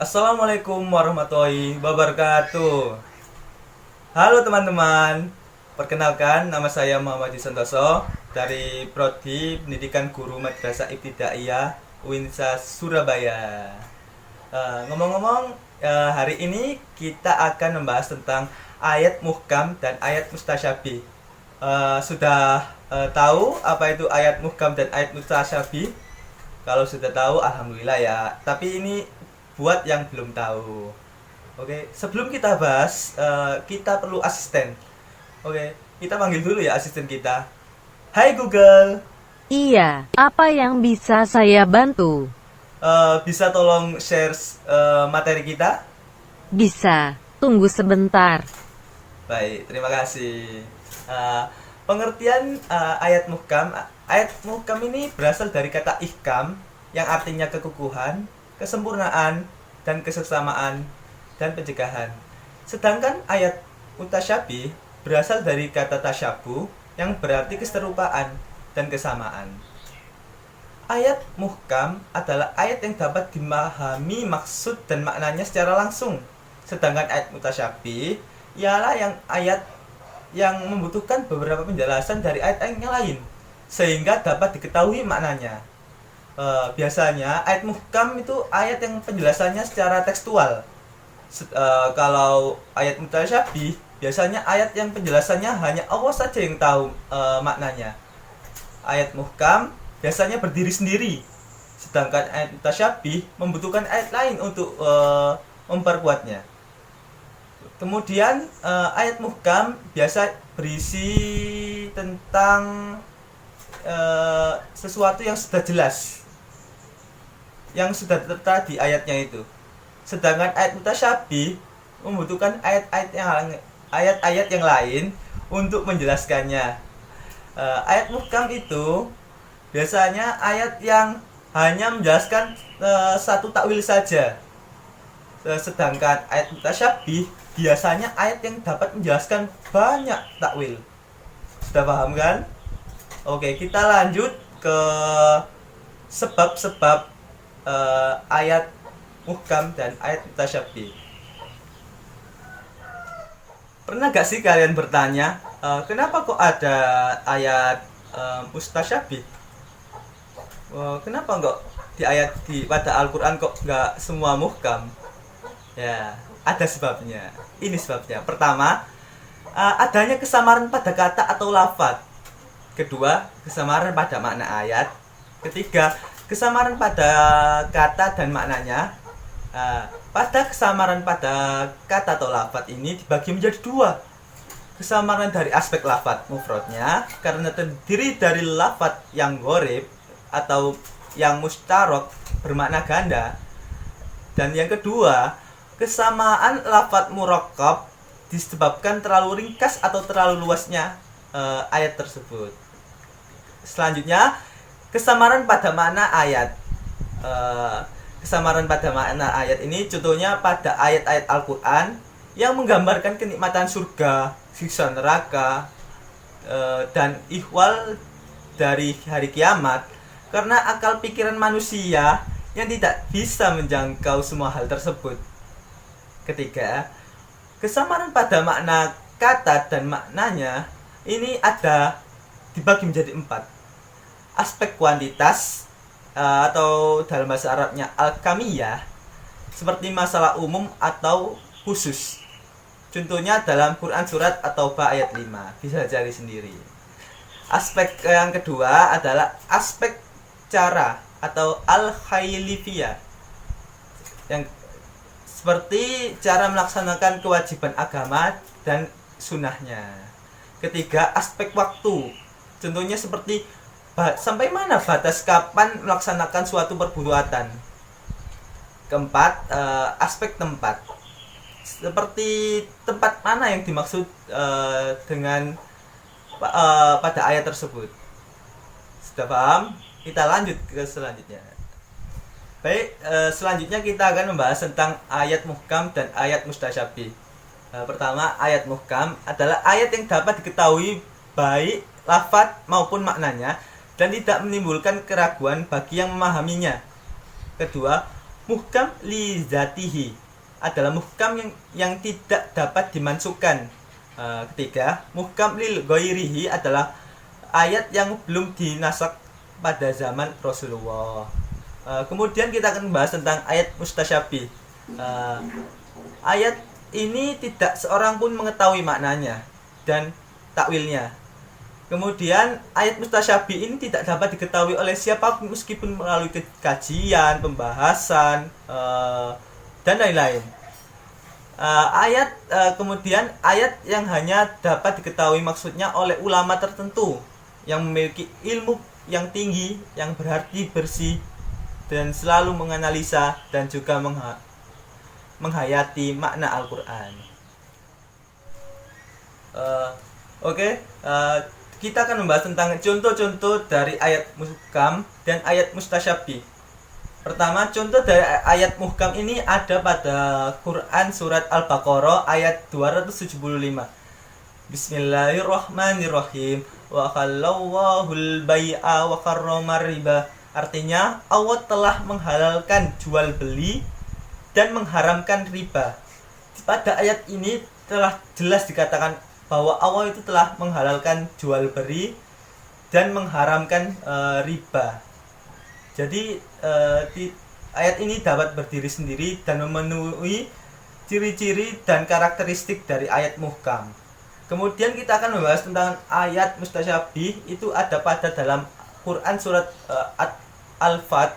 Assalamualaikum warahmatullahi wabarakatuh. Halo teman-teman, perkenalkan nama saya Muhammad Santoso dari Prodi Pendidikan Guru Madrasah Ibtidaiyah UINSA Surabaya. Ngomong-ngomong, hari ini kita akan membahas tentang ayat muhkam dan ayat mustasyabih. Sudah tahu apa itu ayat muhkam dan ayat mustasyabih? Kalau sudah tahu, alhamdulillah ya. Tapi ini buat yang belum tahu. Oke, sebelum kita bahas, kita perlu asisten. Oke, kita panggil dulu ya asisten kita. Hai Google, Iya, apa yang bisa saya bantu? bisa tolong share materi kita? Bisa, tunggu sebentar. Baik, terima kasih. Eh, Pengertian ayat muhkam. Ayat muhkam ini berasal dari kata ihkam yang artinya kekukuhan, kesempurnaan, dan kesesamaan dan pencegahan. Sedangkan ayat mutasyabih berasal dari kata tasyabuh yang berarti keserupaan dan kesamaan. Ayat muhkam adalah ayat yang dapat dimahami maksud dan maknanya secara langsung. Sedangkan ayat mutasyabih ialah yang ayat yang membutuhkan beberapa penjelasan dari ayat-ayat yang lain sehingga dapat diketahui maknanya. Biasanya ayat muhkam itu ayat yang penjelasannya secara tekstual. Kalau ayat mutasyabih biasanya ayat yang penjelasannya hanya Allah saja yang tahu maknanya. Ayat muhkam biasanya berdiri sendiri, sedangkan ayat mutasyabih membutuhkan ayat lain untuk memperkuatnya. Kemudian ayat muhkam biasa berisi tentang sesuatu yang sudah jelas, yang sudah tertera di ayatnya itu. Sedangkan ayat mutasyabih membutuhkan ayat-ayat yang lain untuk menjelaskannya. Ayat muhkam itu biasanya ayat yang hanya menjelaskan satu takwil saja. Sedangkan ayat mutasyabih biasanya ayat yang dapat menjelaskan banyak takwil. Sudah paham kan? Oke, kita lanjut ke sebab-sebab ayat muhkam dan ayat mutasyabih. Pernah gak sih kalian bertanya, kenapa kok ada ayat mustasyabih? Kenapa kok pada Al-Quran kok nggak semua muhkam? Ya, ada sebabnya. Ini sebabnya. Pertama, adanya kesamaran pada kata atau lafaz. Kedua, kesamaran pada makna ayat. Ketiga, kesamaran pada kata dan maknanya. Pada kesamaran pada kata atau lafaz ini dibagi menjadi dua. Kesamaran dari aspek lafaz mufradnya karena terdiri dari lafaz yang gharib atau yang mustarok bermakna ganda. Dan yang kedua, kesamaan lafaz murakkab disebabkan terlalu ringkas atau terlalu luasnya ayat tersebut. Selanjutnya, kesamaran pada makna ayat. Kesamaran pada makna ayat ini contohnya pada ayat-ayat Al-Quran yang menggambarkan kenikmatan surga, siksa neraka, dan ihwal dari hari kiamat karena akal pikiran manusia yang tidak bisa menjangkau semua hal tersebut. Ketiga, kesamaran pada makna kata dan maknanya ini ada dibagi menjadi 4. Aspek kuantitas atau dalam bahasa Arabnya al-kamiyah seperti masalah umum atau khusus. Contohnya dalam Quran surat at-Taubah ayat 5. Bisa cari sendiri. Aspek yang kedua adalah aspek cara atau al-khailifiyah yang seperti cara melaksanakan kewajiban agama dan sunnahnya. Ketiga, aspek waktu. Contohnya seperti sampai mana batas kapan melaksanakan suatu perbuatan. Keempat, aspek tempat. Seperti tempat mana yang dimaksud dengan pada ayat tersebut. Sudah paham? Kita lanjut ke selanjutnya. Baik, selanjutnya kita akan membahas tentang ayat muhkam dan ayat mustasyabih. Pertama, ayat muhkam adalah ayat yang dapat diketahui baik lafaz maupun maknanya dan tidak menimbulkan keraguan bagi yang memahaminya. Kedua, Muhkam li zatihi adalah muhkam yang tidak dapat dimansuhkan. Ketiga, muhkam lil ghairihi adalah ayat yang belum dinasak pada zaman Rasulullah. Kemudian kita akan membahas tentang ayat mustasyabih. Ayat ini tidak seorang pun mengetahui maknanya dan takwilnya. Kemudian ayat mustasyabih ini tidak dapat diketahui oleh siapapun meskipun melalui kajian, pembahasan, dan lain-lain. Kemudian ayat yang hanya dapat diketahui maksudnya oleh ulama tertentu yang memiliki ilmu yang tinggi, yang berarti bersih dan selalu menganalisa dan juga menghayati makna Al-Quran. Kita akan membahas tentang contoh-contoh dari ayat muhkam dan ayat mustasyabih. Pertama, contoh dari ayat muhkam ini ada pada Quran surat Al-Baqarah ayat 275. Bismillahirrahmanirrahim. Wa khallawahul bai'a wa karramar riba. Artinya, Allah telah menghalalkan jual beli dan mengharamkan riba. Pada ayat ini telah jelas dikatakan bahwa Allah itu telah menghalalkan jual beli dan mengharamkan riba. Jadi ayat ini dapat berdiri sendiri dan memenuhi ciri-ciri dan karakteristik dari ayat muhkam. Kemudian kita akan membahas tentang ayat mustasyabih. Itu ada pada dalam Quran surat Al-Fat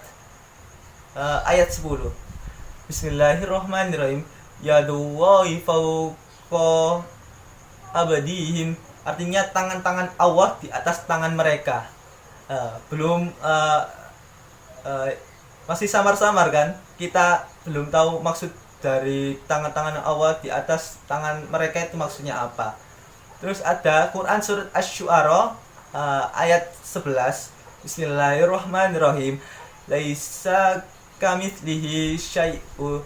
ayat 10. Bismillahirrahmanirrahim. Yadullahi fawqa abadihim. Artinya tangan-tangan Allah di atas tangan mereka. Masih samar-samar kan, kita belum tahu maksud dari tangan-tangan Allah di atas tangan mereka itu maksudnya apa. Terus ada Quran surat Asy-Syu'ara ayat 11. Bismillahirrahmanirrahim. Laisa kamitslihi syai'un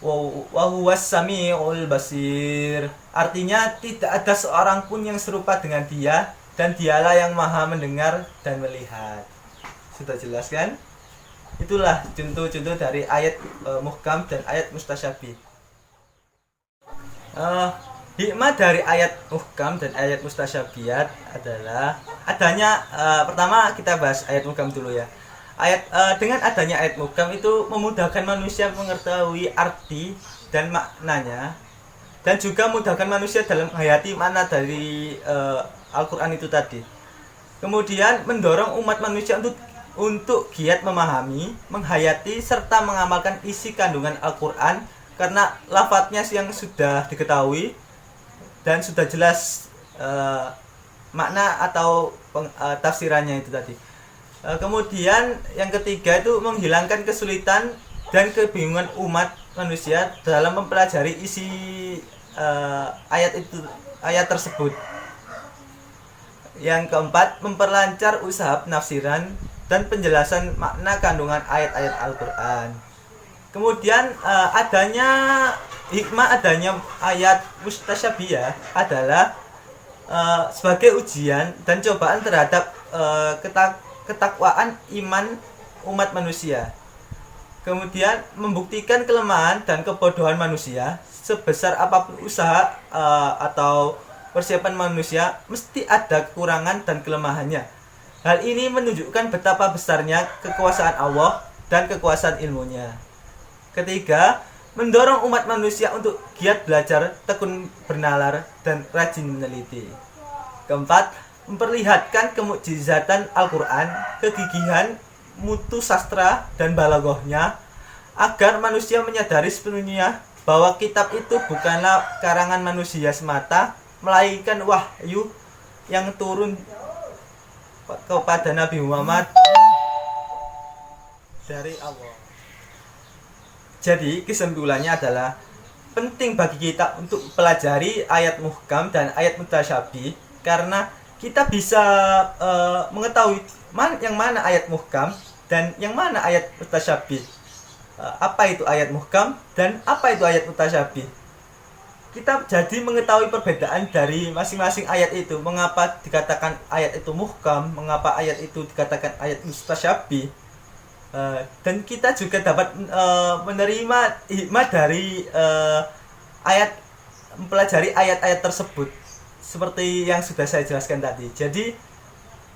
wa huwas samiul basir. Artinya tidak ada seorang pun yang serupa dengan dia dan dialah yang maha mendengar dan melihat. Sudah jelas kan? Itulah contoh-contoh dari ayat muhkam dan ayat mustasyabih. Hikmah dari ayat muhkam dan ayat mustasyabihat adalah adanya pertama kita bahas ayat muhkam dulu ya. Dengan adanya ayat muhkam itu memudahkan manusia mengetahui arti dan maknanya, dan juga memudahkan manusia dalam menghayati makna dari Al-Quran itu tadi. Kemudian mendorong umat manusia untuk giat memahami, menghayati, serta mengamalkan isi kandungan Al-Quran karena lafadznya yang sudah diketahui dan sudah jelas makna atau tafsirannya itu tadi. Kemudian yang ketiga itu menghilangkan kesulitan dan kebingungan umat manusia dalam mempelajari isi ayat tersebut. Yang keempat, memperlancar usaha penafsiran dan penjelasan makna kandungan ayat-ayat Al-Quran. Kemudian hikmah adanya ayat mustasyabihah adalah sebagai ujian dan cobaan terhadap ketakwaan iman umat manusia. Kemudian membuktikan kelemahan dan kebodohan manusia. Sebesar apapun usaha atau persiapan manusia, mesti ada kekurangan dan kelemahannya. Hal ini menunjukkan betapa besarnya kekuasaan Allah dan kekuasaan ilmunya. Ketiga, mendorong umat manusia untuk giat belajar, tekun bernalar, dan rajin meneliti. Keempat, memperlihatkan kemukjizatan Al-Quran, kegigihan, mutu sastra, dan balaghahnya, agar manusia menyadari sepenuhnya bahwa kitab itu bukanlah karangan manusia semata, melainkan wahyu yang turun kepada Nabi Muhammad dari Allah. Jadi kesimpulannya adalah penting bagi kita untuk pelajari ayat muhkam dan ayat mutasyabih, karena kita bisa mengetahui yang mana ayat muhkam dan yang mana ayat mutasyabih. Apa itu ayat muhkam dan apa itu ayat mutasyabih. Kita jadi mengetahui perbedaan dari masing-masing ayat itu. Mengapa dikatakan ayat itu muhkam, mengapa ayat itu dikatakan ayat mustasyabih. Dan kita juga dapat menerima hikmah dari ayat mempelajari ayat-ayat tersebut seperti yang sudah saya jelaskan tadi. Jadi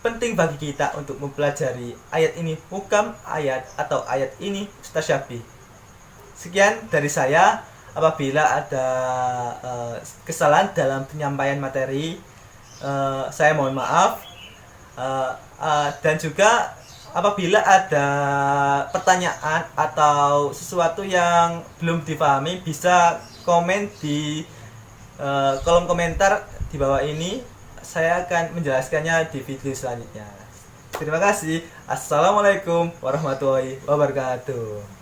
penting bagi kita untuk mempelajari ayat ini hukam ayat atau ayat ini mustasyabih. Sekian dari saya. Apabila ada kesalahan dalam penyampaian materi, saya mohon maaf. Dan juga apabila ada pertanyaan atau sesuatu yang belum dipahami, bisa komen di kolom komentar di bawah ini. Saya akan menjelaskannya di video selanjutnya. Terima kasih. Assalamualaikum warahmatullahi wabarakatuh.